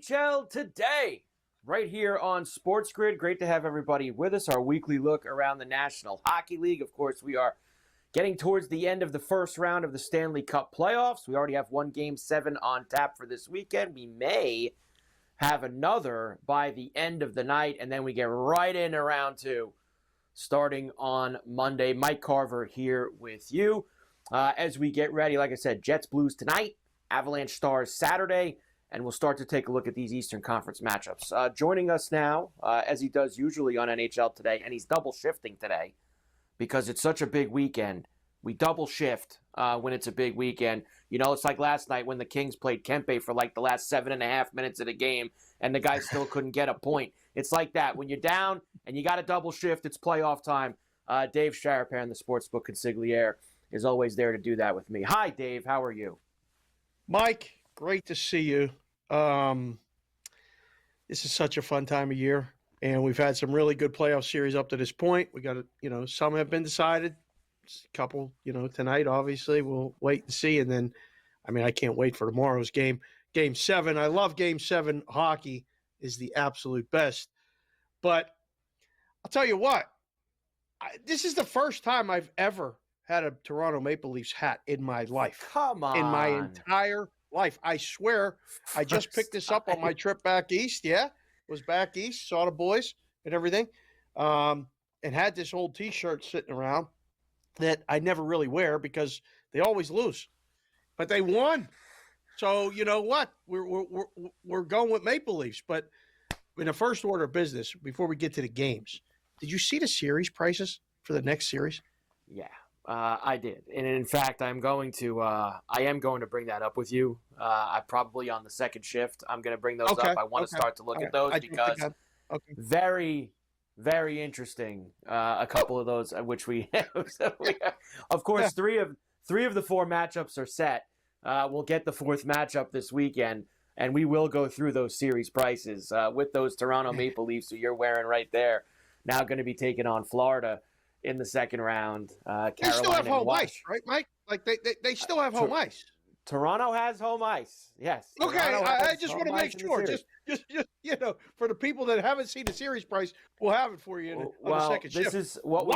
NHL Today, right here on SportsGrid. Great to have everybody with us. Our weekly look around the National Hockey League. Of course, we are getting towards the end of the first round of the Stanley Cup Playoffs. We already have one Game 7 on tap for this weekend. We may have another by the end of the night, and then we get right into round 2 starting on Monday. Mike Carver here with you as we get ready. Like I said, Jets Blues tonight, Avalanche Stars Saturday, and we'll start to take a look at these Eastern Conference matchups. Joining us now, as he does usually on NHL Today, and he's double shifting today because it's such a big weekend. We double shift when it's a big weekend. You know, it's like last night when the Kings played Kempe for like the last 7.5 minutes of the game, and the guy still couldn't get a point. It's like that. When you're down and you got a double shift, it's playoff time. Dave Sharpan, the sportsbook consigliere, is always there to do that with me. Hi, Dave. How are you? Mike, great to see you. This is such a fun time of year, and we've had some really good playoff series up to this point. We got to, some have been decided. A couple, tonight, obviously, we'll wait and see. And then, I can't wait for tomorrow's game. Game 7. I love Game 7 hockey is the absolute best. But I'll tell you what, this is the first time I've ever had a Toronto Maple Leafs hat in my life. Come on. In my entire life. I swear, I just picked this up on my trip back east. Yeah, was back east, saw the boys and everything, and had this old T-shirt sitting around that I never really wear because they always lose. But they won. So you know what? We're going with Maple Leafs. But in the first order of business, before we get to the games, did you see the series prices for the next series? Yeah, I did. And in fact, I am going to bring that up with you. I probably on the second shift, I'm going to bring those up. I want to start to look at those because very, very interesting. A couple of those, which we of course, three of the 4 matchups are set. We'll get the 4th matchup this weekend, and we will go through those series prices with those Toronto Maple Leafs who you're wearing right there. Now going to be taking on Florida in the second round. They still have home ice, right, Mike? Like they still have home ice. Toronto has home ice. Yes. Okay, I just want to make sure. Just for the people that haven't seen the series price, we'll have it for you on the second shift. This is what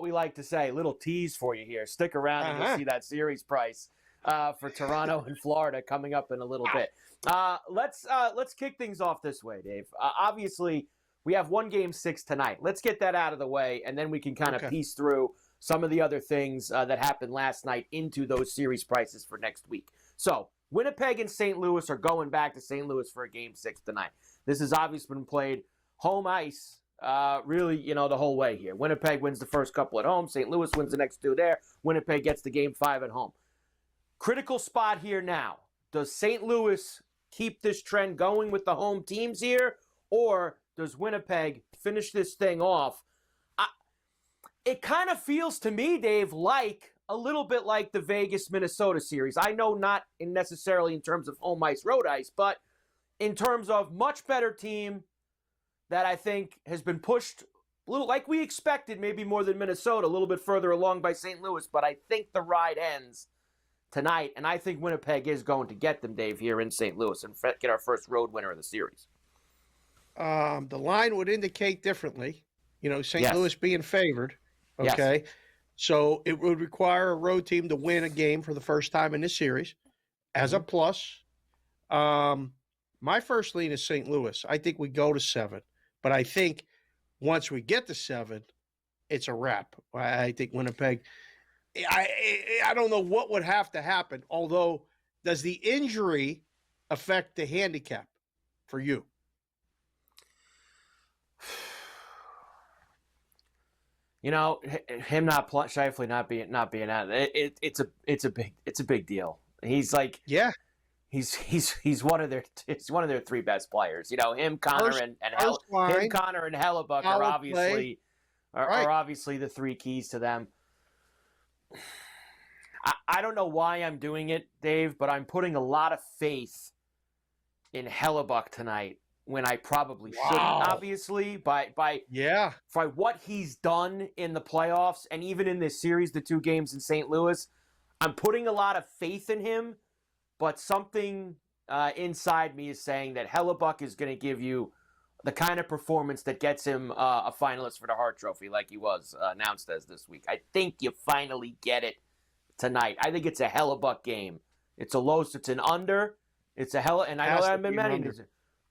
we like to say. Little tease for you here. Stick around and you'll see that series price for Toronto and Florida coming up in a little bit. Let's kick things off this way, Dave. Obviously, we have one Game 6 tonight. Let's get that out of the way, and then we can kind of piece through some of the other things that happened last night into those series prices for next week. So, Winnipeg and St. Louis are going back to St. Louis for a Game 6 tonight. This has obviously been played home ice, really, the whole way here. Winnipeg wins the first couple at home. St. Louis wins the next 2 there. Winnipeg gets the Game 5 at home. Critical spot here now. Does St. Louis keep this trend going with the home teams here, or does Winnipeg finish this thing off? It kind of feels to me, Dave, like a little bit like the Vegas-Minnesota series. I know not necessarily in terms of home ice, road ice, but in terms of much better team that I think has been pushed a little like we expected, maybe more than Minnesota, a little bit further along by St. Louis, but I think the ride ends tonight, and I think Winnipeg is going to get them, Dave, here in St. Louis and get our first road winner of the series. The line would indicate differently, St. Louis being favored. Okay. Yes. So it would require a road team to win a game for the first time in this series as a plus. My first lean is St. Louis. I think we go to 7, but I think once we get to 7, it's a wrap. I think Winnipeg, I don't know what would have to happen. Although, does the injury affect the handicap for you? Him Scheifele not being out. It's a big deal. He's like, he's one of their 3 best players. Him, Connor, and Hellebuck are obviously the 3 keys to them. I don't know why I'm doing it, Dave, but I'm putting a lot of faith in Hellebuck tonight when I probably shouldn't, obviously, by what he's done in the playoffs and even in this series, the 2 games in St. Louis. I'm putting a lot of faith in him, but something inside me is saying that Hellebuck is going to give you the kind of performance that gets him a finalist for the Hart Trophy, like he was announced as this week. I think you finally get it tonight. I think it's a Hellebuck game. It's an under. It's and I know there have been many.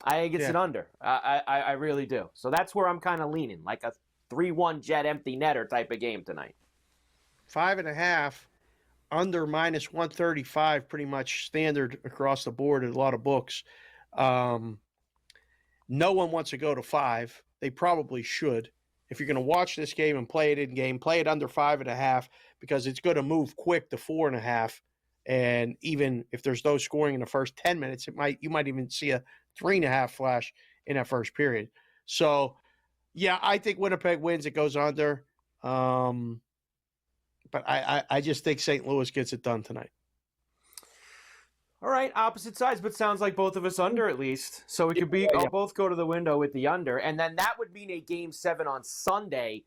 I think it's an under. I really do. So that's where I'm kind of leaning, like a 3-1 Jet empty netter type of game tonight. 5.5 under -135, pretty much standard across the board in a lot of books. No one wants to go to 5. They probably should. If you're going to watch this game and play it in game, play it under 5.5 because it's going to move quick to 4.5. And even if there's no scoring in the first 10 minutes, you might even see a 3.5 flash in that first period. So, yeah, I think Winnipeg wins. It goes under. But I just think St. Louis gets it done tonight. All right, opposite sides, but sounds like both of us under at least. So it could be both go to the window with the under. And then that would mean a Game 7 on Sunday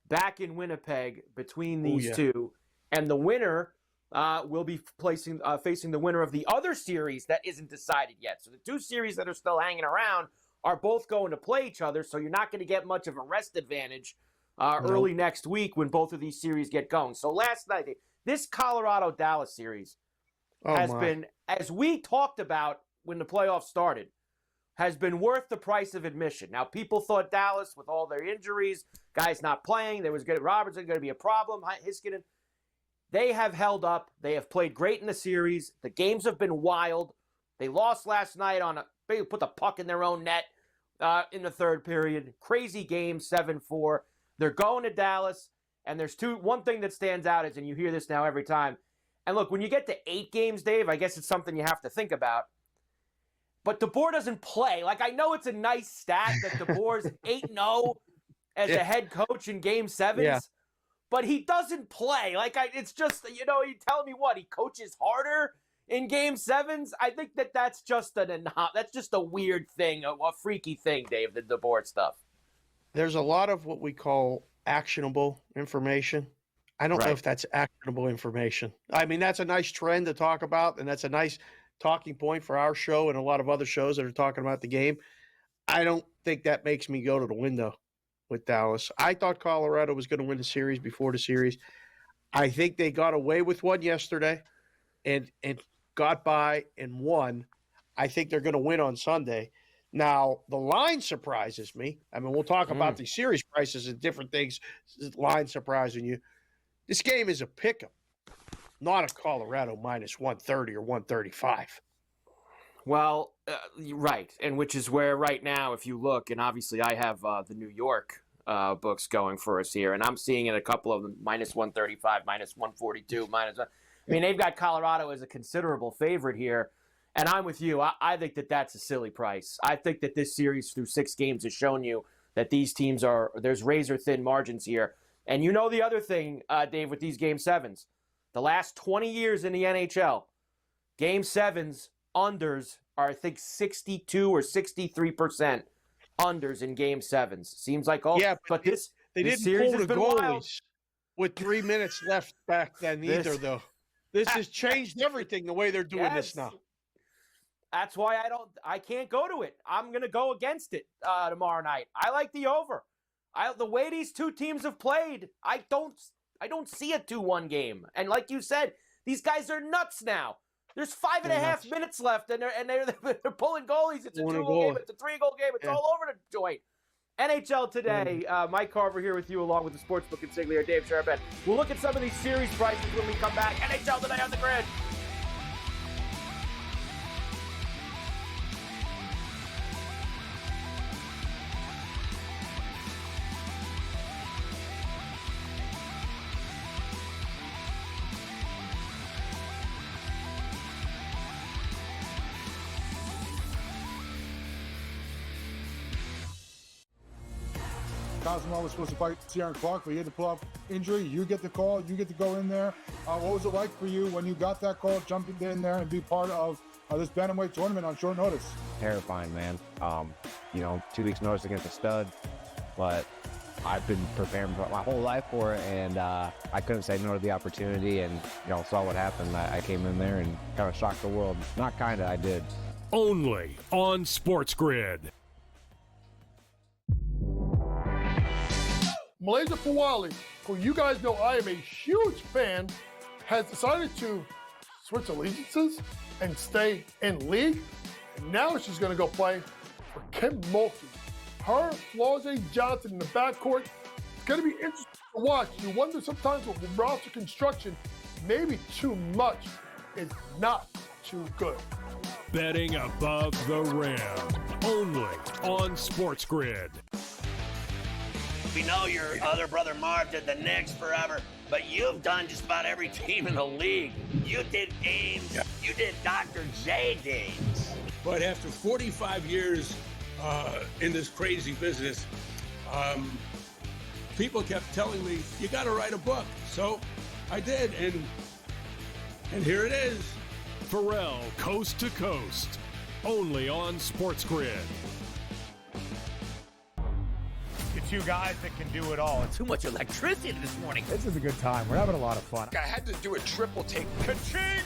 back in Winnipeg between these two. And the winner will be facing the winner of the other series that isn't decided yet. So the two series that are still hanging around are both going to play each other, so you're not going to get much of a rest advantage early next week when both of these series get going. So last night, this Colorado-Dallas series has been, as we talked about when the playoffs started, has been worth the price of admission. Now, people thought Dallas, with all their injuries, guys not playing, Robertson going to be a problem, Heiskanen. They have held up. They have played great in the series. The games have been wild. They lost last night they put the puck in their own net in the third period. Crazy game, 7-4. They're going to Dallas, and there's one thing that stands out is, and you hear this now every time, and look, when you get to 8 games, Dave, I guess it's something you have to think about. But DeBoer doesn't play. Like, I know it's a nice stat that DeBoer's 8-0 as a head coach in Game 7s. Yeah. But he doesn't play. It's just, you telling me what? He coaches harder in Game 7s? I think that's just a weird thing, a freaky thing, Dave, the DeBoer stuff. There's a lot of what we call actionable information. I don't know if that's actionable information. I mean, that's a nice trend to talk about, and that's a nice talking point for our show and a lot of other shows that are talking about the game. I don't think that makes me go to the window with Dallas. I thought Colorado was going to win the series before the series. I think they got away with one yesterday and got by and won. I think they're going to win on Sunday. Now, the line surprises me. I mean, we'll talk about the series prices and different things, line surprising you. This game is a pick'em, not a Colorado -130 or 135. Well, right, and which is where right now, if you look, and obviously I have the New York books going for us here, and I'm seeing it a couple of them, -135, -142, I mean, they've got Colorado as a considerable favorite here, and I'm with you. I think that's a silly price. I think that this series through 6 games has shown you that these teams there's razor-thin margins here. And you know the other thing, Dave, with these Game 7s, the last 20 years in the NHL, Game 7s, unders are, I think, 62 or 63% unders in Game 7s. Seems like but this didn't series pull has the been goalies wild. With 3 minutes left back then either, though. This has changed everything the way they're doing this now. That's why I can't go to it. I'm going to go against it tomorrow night. I like the over. The way these two teams have played, I don't see a 2-1 game. And like you said, these guys are nuts now. There's 5.5 minutes left, and they're pulling goalies. It's a 2-goal game. It's a 3-goal game. It's all over the joint. NHL today. Mike Carver here with you, along with the sportsbook consigliere Dave Sharpan. We'll look at some of these series prices when we come back. NHL today on the grid. Cosmo was supposed to fight Ciaran Clark, but he had to pull off injury. You get the call. You get to go in there. What was it like for you when you got that call, jumping in there and be part of this bantamweight tournament on short notice? Terrifying, man. 2 weeks notice against a stud, but I've been preparing my whole life for it, and I couldn't say no to the opportunity, and saw what happened. I came in there and kind of shocked the world. Not kind of, I did. only on SportsGrid. Malaysia Fawali, who you guys know I am a huge fan, has decided to switch allegiances and stay in league. And now she's going to go play for Kim Mulkey. Her, Flauze Johnson in the backcourt. It's going to be interesting to watch. You wonder sometimes with roster construction, maybe too much is not too good. Betting above the rim, only on SportsGrid. We know your other brother Marv did the Knicks forever, but you've done just about every team in the league. You did Ames, you did Dr. J games. But after 45 years in this crazy business, people kept telling me, you got to write a book. So I did, and here it is. Pharrell, Coast to Coast, only on SportsGrid. The two guys that can do it all. Too much electricity this morning. This is a good time. We're having a lot of fun. I had to do a triple take. Ka-ching!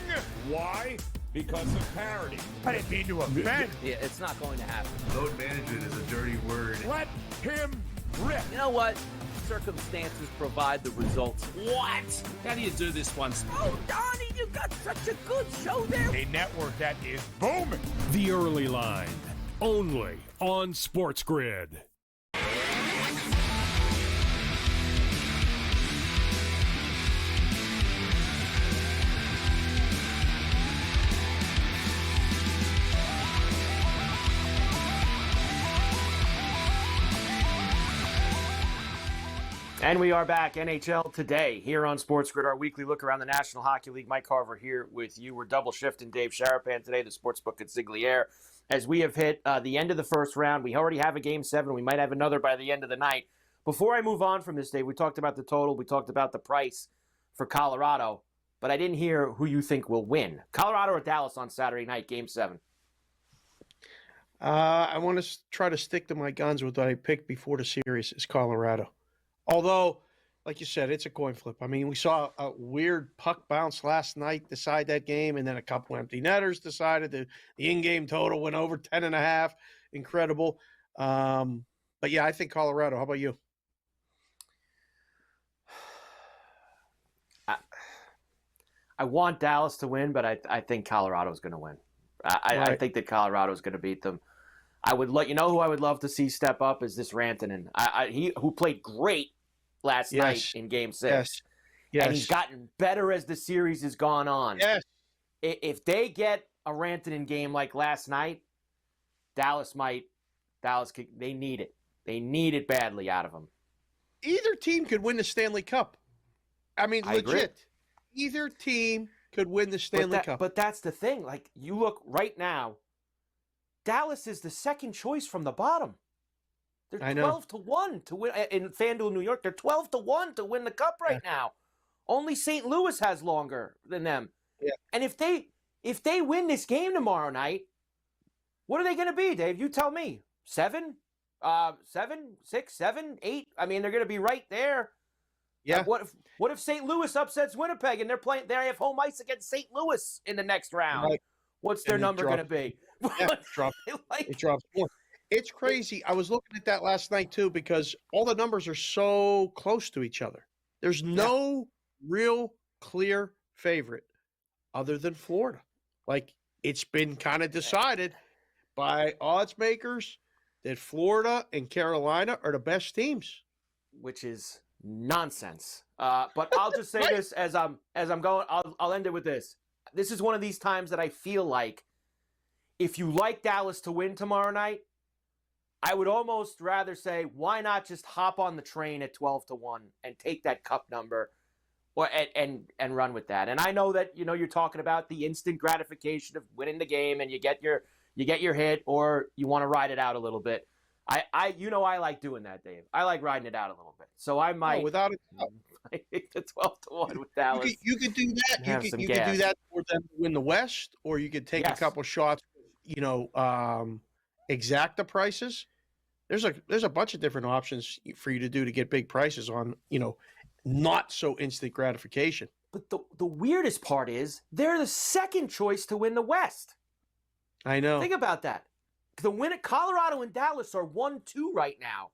Why? Because of parity. I didn't mean to offend. Yeah, it's not going to happen. Load management is a dirty word. Let him rip. You know what? Circumstances provide the results. What? How do you do this one? Oh, Donnie, you got such a good show there. A network that is booming. The Early Line, only on SportsGrid. And we are back, NHL Today, here on SportsGrid, our weekly look around the National Hockey League. Mike Carver here with you. We're double shifting Dave Sharpan today, the sportsbook at Zigliere. As we have hit the end of the first round, we already have a Game 7. We might have another by the end of the night. Before I move on from this, Dave, we talked about the total. We talked about the price for Colorado, but I didn't hear who you think will win. Colorado or Dallas on Saturday night, Game 7? I want to try to stick to my guns with what I picked before the series is Colorado. Although, like you said, it's a coin flip. I mean, we saw a weird puck bounce last night decide that game, and then a couple empty netters decided the in-game total went over 10.5. Incredible. But, yeah, I think Colorado. How about you? I want Dallas to win, but I think Colorado's going to win. I think that Colorado's going to beat them. I would let you know who I would love to see step up is this Rantanen. He who played great last night in Game 6. Yes. And he's gotten better as the series has gone on. Yes. If they get a Rantanen game like last night, they need it. They need it badly out of him. Either team could win the Stanley Cup. I mean, legit. Agree. Either team could win the Stanley Cup. But that's the thing. Like, you look right now, Dallas is the second choice from the bottom. They're 12-1 to win in FanDuel, New York. They're 12-1 to win the cup right now. Only St. Louis has longer than them. Yeah. And if they win this game tomorrow night, what are they going to be, Dave? You tell me. 7, 6, 7, 8. I mean, they're going to be right there. Yeah. What if St. Louis upsets Winnipeg and they have home ice against St. Louis in the next round? Right. What's their number going to be? Yeah, it drops more. It's crazy. I was looking at that last night, too, because all the numbers are so close to each other. There's no real clear favorite other than Florida. Like, it's been kind of decided by odds makers that Florida and Carolina are the best teams. Which is nonsense. But I'll just say this as I'm going. I'll end it with this. This is one of these times that I feel like if you like Dallas to win tomorrow night, I would almost rather say, why not just hop on the train at 12-1 and take that cup number, and run with that. And I know that you're talking about the instant gratification of winning the game, and you get your hit, or you want to ride it out a little bit. I like doing that, Dave. I like riding it out a little bit. So I might without a doubt. The 12-1 with Dallas. You could do that. You could do that for them to win the West, or you could take a couple shots. Exacta prices. There's a bunch of different options for you to do to get big prices on, not so instant gratification. But the weirdest part is they're the second choice to win the West. I know. Think about that. The win at Colorado and Dallas are 1-2 right now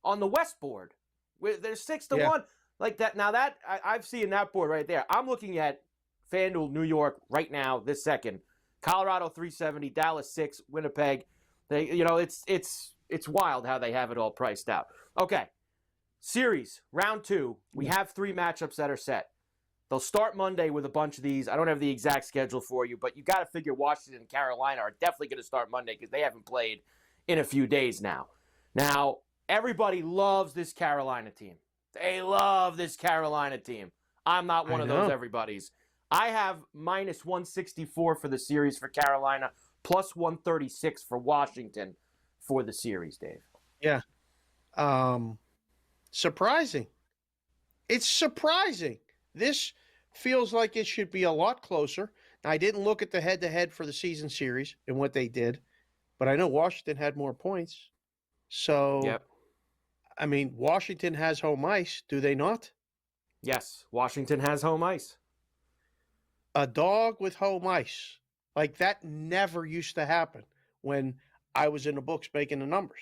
on the West board. They're 6-1 like that. Now that I've seen that board right there. I'm looking at FanDuel New York right now, this second. Colorado 370, Dallas 6, Winnipeg. It's wild how they have it all priced out. Okay, series round 2. We have 3 matchups that are set. They'll start Monday with a bunch of these. I don't have the exact schedule for you, but you got to figure Washington and Carolina are definitely going to start Monday because they haven't played in a few days now. Now, everybody loves this Carolina team. They love this Carolina team. I'm not one of those everybody's. I have minus 164 for the series for Carolina, plus 136 for Washington for the series, Dave. Yeah. Surprising. It's surprising. This feels like it should be a lot closer. Now, I didn't look at the head-to-head for the season series and what they did, but I know Washington had more points. So, I mean, Washington has home ice, do they not? Yes, Washington has home ice. A dog with home ice. Like, that never used to happen when I was in the books making the numbers.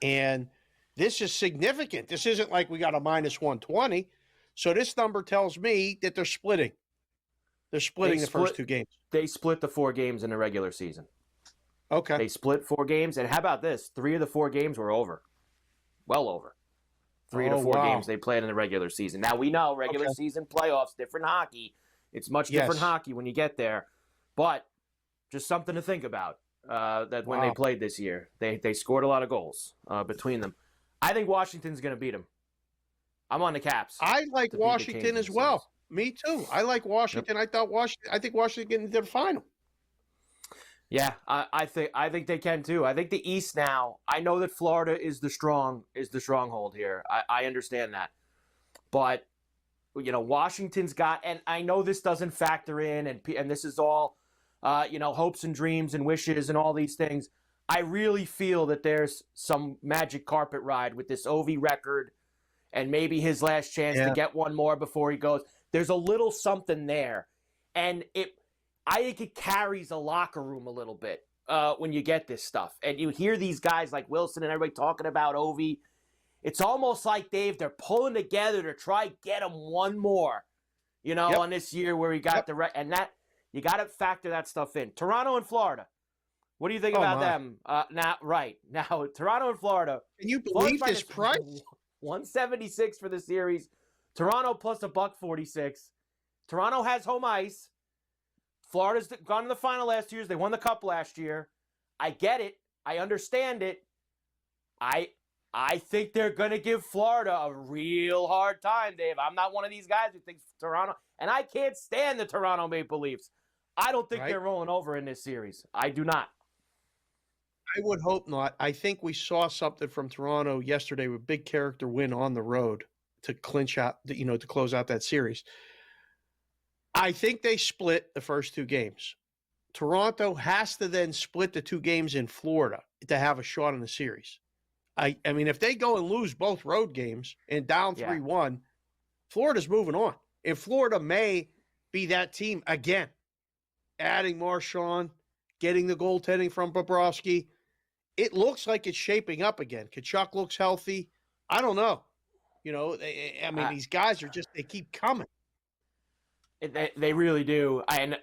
And this is significant. This isn't like we got a minus 120. So this number tells me that they're splitting. They're splitting the first 2 games. They split the 4 games in the regular season. Okay. They split 4 games. And how about this? 3 of the 4 games were over. Well over. 3 of the 4 games they played in the regular season. Now, we know regular season playoffs, different hockey. It's much different hockey when you get there. But just something to think about that when they played this year. They scored a lot of goals between them. I think Washington's going to beat them. I'm on the Caps. I like Washington as well. Me too. I like Washington. I think Washington get into the final. Yeah, I think they can too. I think the East now. I know that Florida is the stronghold here. I understand that, but Washington's got, and I know this doesn't factor in, and this is all hopes and dreams and wishes and all these things. I really feel that there's some magic carpet ride with this Ovi record. And maybe his last chance to get one more before he goes. There's a little something there. And I think it carries a locker room a little bit when you get this stuff. And you hear these guys like Wilson and everybody talking about Ovi. It's almost like, Dave, they're pulling together to try get him one more, on this year where he got and that you got to factor that stuff in. Toronto and Florida. What do you think about them? Now, Toronto and Florida. Can you believe this price? 176 for the series. Toronto plus $146. Toronto has home ice. Florida's gone to the final last 2 years. They won the cup last year. I get it. I understand it. I think they're going to give Florida a real hard time, Dave. I'm not one of these guys who thinks Toronto, and I can't stand the Toronto Maple Leafs. I don't think they're rolling over in this series. I do not. I would hope not. I think we saw something from Toronto yesterday with big character win on the road to clinch out, to close out that series. I think they split the first 2 games. Toronto has to then split the 2 games in Florida to have a shot in the series. I mean, if they go and lose both road games and down 3-1, Florida's moving on. And Florida may be that team again, adding Marchand, getting the goaltending from Bobrovsky. It looks like it's shaping up again. Tkachuk looks healthy. I don't know. These guys are they keep coming. They really do. And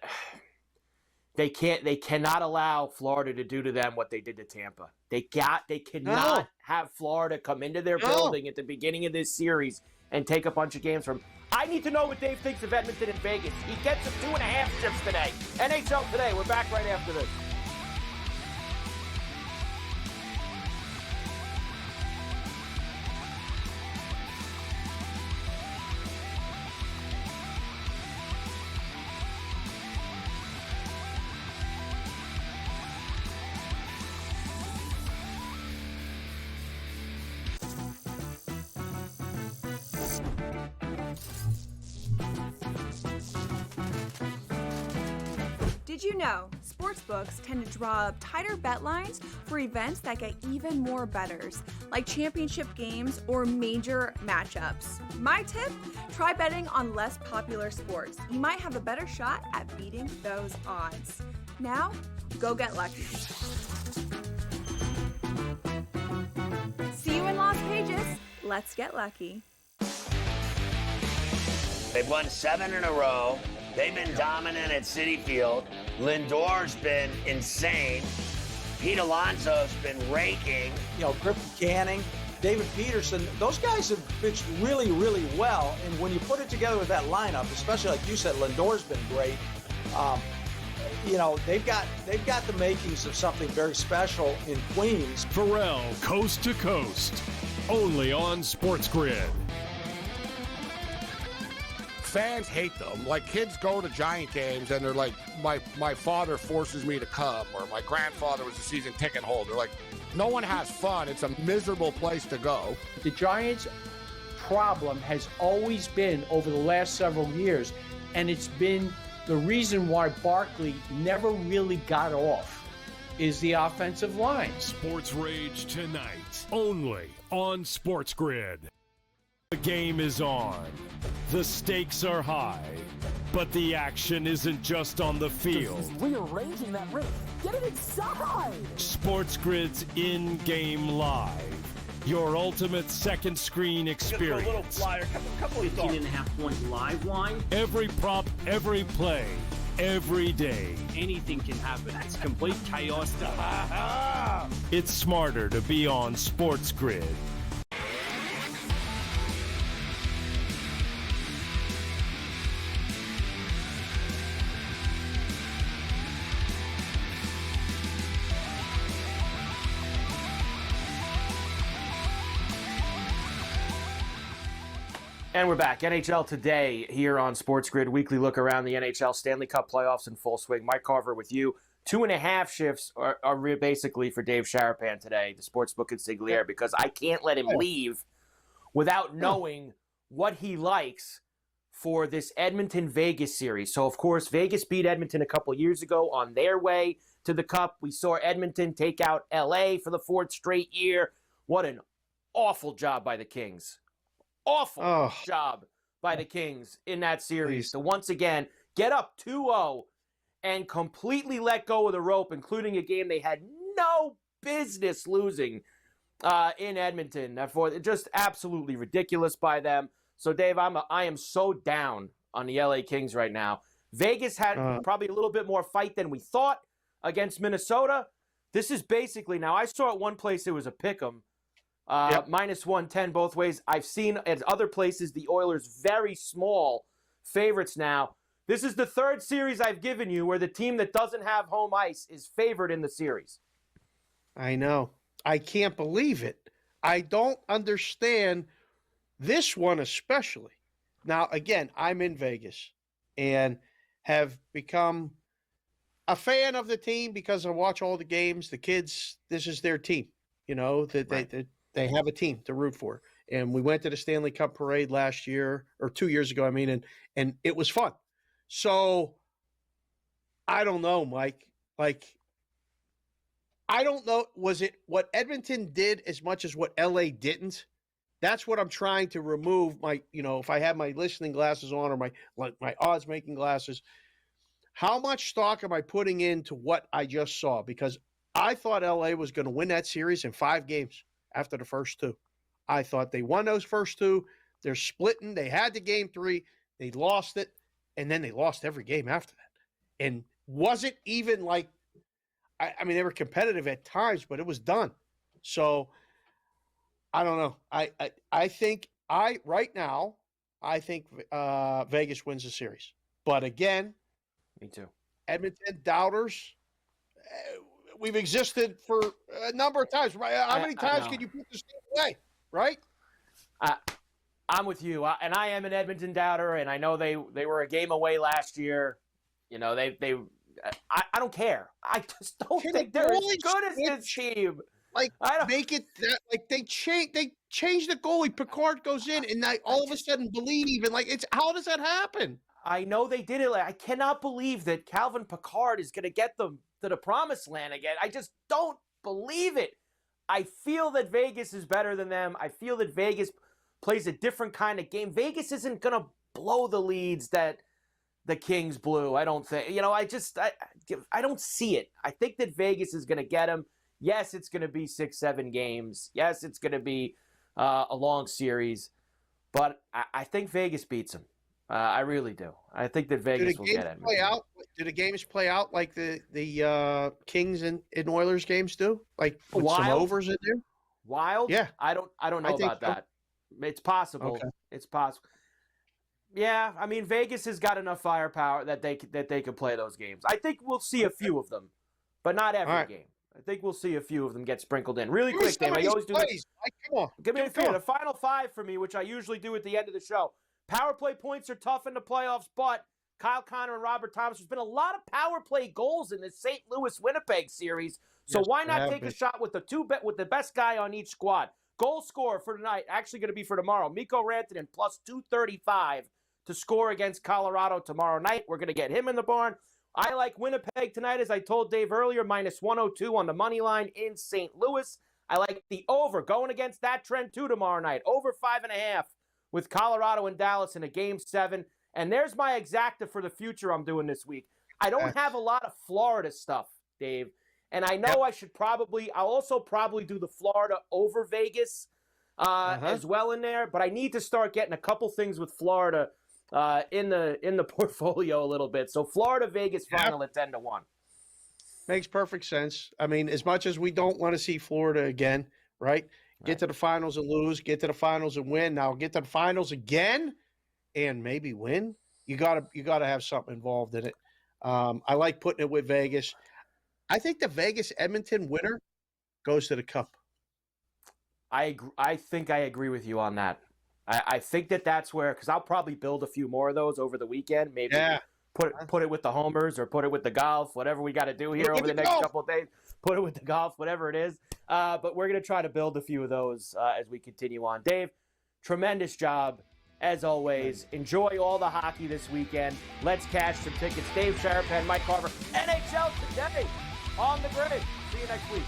they cannot allow Florida to do to them what they did to Tampa. They cannot have Florida come into their building at the beginning of this series and take a bunch of games from. I need to know what Dave thinks of Edmonton and Vegas. He gets them 2.5 shifts today. NHL Today. We're back right after this. Did you know sportsbooks tend to draw up tighter bet lines for events that get even more bettors, like championship games or major matchups? My tip, try betting on less popular sports. You might have a better shot at beating those odds. Now, Go get lucky. See you in Las Vegas. Let's get lucky. They've won 7 in a row. They've been dominant at Citi Field. Lindor's been insane. Pete Alonso's been raking. Griffin Canning, David Peterson, those guys have pitched really, really well. And when you put it together with that lineup, especially like you said, Lindor's been great. They've got the makings of something very special in Queens. Pharrell, Coast to Coast, only on SportsGrid. Fans hate them. Like, kids go to Giant games and they're like, my father forces me to come, or my grandfather was a season ticket holder. Like, no one has fun. It's a miserable place to go. The Giants' problem has always been over the last several years, and it's been the reason why Barkley never really got off, is the offensive line. Sports Rage tonight, only on SportsGrid. The game is on. The stakes are high, but the action isn't just on the field. Rearranging that ring. Get it inside! SportsGrid's in-game live. Your ultimate second screen experience. A little flyer, couple of 18.5-point live line. Every prop, every play, every day. Anything can happen. It's complete chaos. It's smarter to be on SportsGrid. And we're back. NHL Today here on SportsGrid. Weekly look around the NHL Stanley Cup Playoffs in full swing. Mike Carver with you. 2.5 shifts are basically for Dave Sharpan today, the sportsbook consigliere, because I can't let him leave without knowing what he likes for this Edmonton-Vegas series. So, of course, Vegas beat Edmonton a couple years ago on their way to the Cup. We saw Edmonton take out L.A. for the 4th straight year. What an awful job by the Kings. Awful job by the Kings in that series. So once again, get up 2-0 and completely let go of the rope, including a game they had no business losing in Edmonton. Therefore, just absolutely ridiculous by them. So, Dave, I am so down on the LA Kings right now. Vegas had probably a little bit more fight than we thought against Minnesota. This is basically, now I saw at one place it was a pick'em. Minus 110 both ways. I've seen at other places the Oilers very small favorites now. This is the 3rd series I've given you where the team that doesn't have home ice is favored in the series. I know. I can't believe it. I don't understand this one especially. Now, again, I'm in Vegas and have become a fan of the team because I watch all the games. The kids, this is their team. They have a team to root for. And we went to the Stanley Cup parade last year, or 2 years ago, and it was fun. So I don't know, Mike. Like, I don't know. Was it what Edmonton did as much as what LA didn't? That's what I'm trying to remove my, if I have my listening glasses on or my odds making glasses. How much stock am I putting into what I just saw? Because I thought LA was going to win that series in 5 games. After the first 2. I thought they won those first 2. They're splitting. They had the game 3. They lost it. And then they lost every game after that. And wasn't even like, I mean, they were competitive at times, but it was done. So I don't know. I think right now, I think Vegas wins the series. But again, me too. Edmonton doubters. We've existed for a number of times. Right? How many times can you put this thing away? Right? I'm with you, and I am an Edmonton doubter, and I know they were a game away last year. I don't care. I just don't think they're as good as this team. Like, make it that, like, they change the goalie. Picard goes in, and all of a sudden believe, and how does that happen? I know they did it. I cannot believe that Calvin Picard is going to get them to the promised land again. I just don't believe it. I feel that Vegas is better than them. I feel that Vegas plays a different kind of game. Vegas isn't going to blow the leads that the Kings blue. I don't think, I don't see it. I think that Vegas is going to get them. Yes, it's going to be 6-7 games. Yes, it's going to be a long series. But I think Vegas beats them. I really do. I think that Vegas will get it. Do the games play out like the Kings and Oilers games do? Like with some overs in there? Wild? Yeah. I don't know about that. It's possible. Okay. It's possible. Yeah, I mean, Vegas has got enough firepower that they could play those games. I think we'll see a few of them, but not every game. I think we'll see a few of them get sprinkled in. Really quick, Dave. I always do this. Come on. Give me the final five for me, which I usually do at the end of the show. Power play points are tough in the playoffs, but Kyle Connor and Robert Thomas, there's been a lot of power play goals in this St. Louis-Winnipeg series, so why not take a shot with the best guy on each squad? Goal scorer for tonight, actually going to be for tomorrow, Mikko Rantanen, plus 235 to score against Colorado tomorrow night. We're going to get him in the barn. I like Winnipeg tonight, as I told Dave earlier, minus 102 on the money line in St. Louis. I like the over, going against that trend too tomorrow night. Over 5.5 with Colorado and Dallas in a Game 7. And there's my exacta for the future I'm doing this week. I don't have a lot of Florida stuff, Dave. And I know I'll also probably do the Florida over Vegas as well in there. But I need to start getting a couple things with Florida in the portfolio a little bit. So Florida Vegas final at 10-1. Makes perfect sense. I mean, as much as we don't want to see Florida again, right? Get to the finals and lose, get to the finals and win. Now get to the finals again and maybe win. You gotta have something involved in it. I like putting it with Vegas. I think the Vegas Edmonton winner goes to the Cup. I think I agree with you on that. I think that's where, because I'll probably build a few more of those over the weekend. Maybe put it with the homers or put it with the golf, whatever we got to do here over the next couple of days. Put it with the golf, whatever it is. But we're going to try to build a few of those as we continue on. Dave, tremendous job as always. Enjoy all the hockey this weekend. Let's cash some tickets. Dave Sharpan, Mike Carver, NHL Today on the grid. See you next week.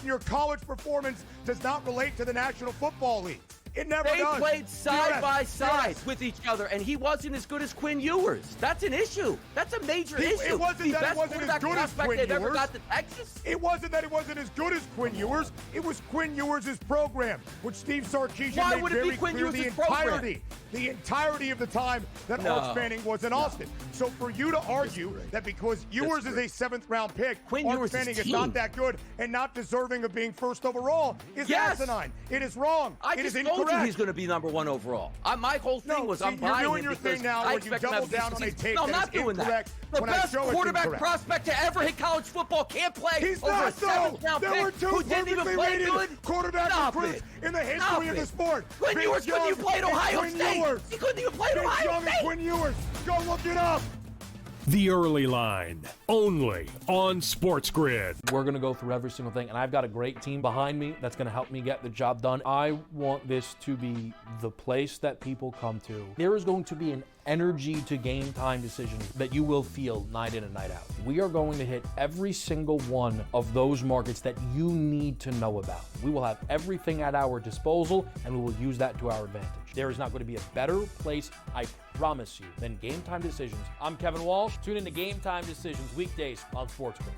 Your college performance does not relate to the National Football League. It never does. They played side by side with each other, and he wasn't as good as Quinn Ewers. That's an issue. That's a major issue. It wasn't that he wasn't as good as Quinn Ewers. Ever got to Texas. It wasn't that he wasn't as good as Quinn Ewers. It was Quinn Ewers' program, which Steve Sarkisian made very clear the entirety of the time that Arch Manning was in Austin. So for you to argue that because Ewers is a 7th-round pick, Arch Manning is not that good and not deserving of being first overall is asinine. It is wrong. It is incorrect. He's going to be number 1 overall. My whole thing was I'm buying you're doing your thing now where you double down on a tape that is incorrect. The best quarterback prospect to ever hit college football can't play over a 7th-round pick. There were 2 perfectly rated quarterback recruits in the history of the sport. Quinn Ewers couldn't even play at Ohio State. He couldn't even play at Ohio State. Quinn Ewers. Go look it up. The Early Line, only on SportsGrid. We're going to go through every single thing, and I've got a great team behind me that's going to help me get the job done. I want this to be the place that people come to. There is going to be an energy to game time decisions that you will feel night in and night out. We are going to hit every single one of those markets that you need to know about. We will have everything at our disposal, and we will use that to our advantage. There is not going to be a better place, I promise you, than Game Time Decisions. I'm Kevin Walsh. Tune in to Game Time Decisions weekdays on SportsGrid.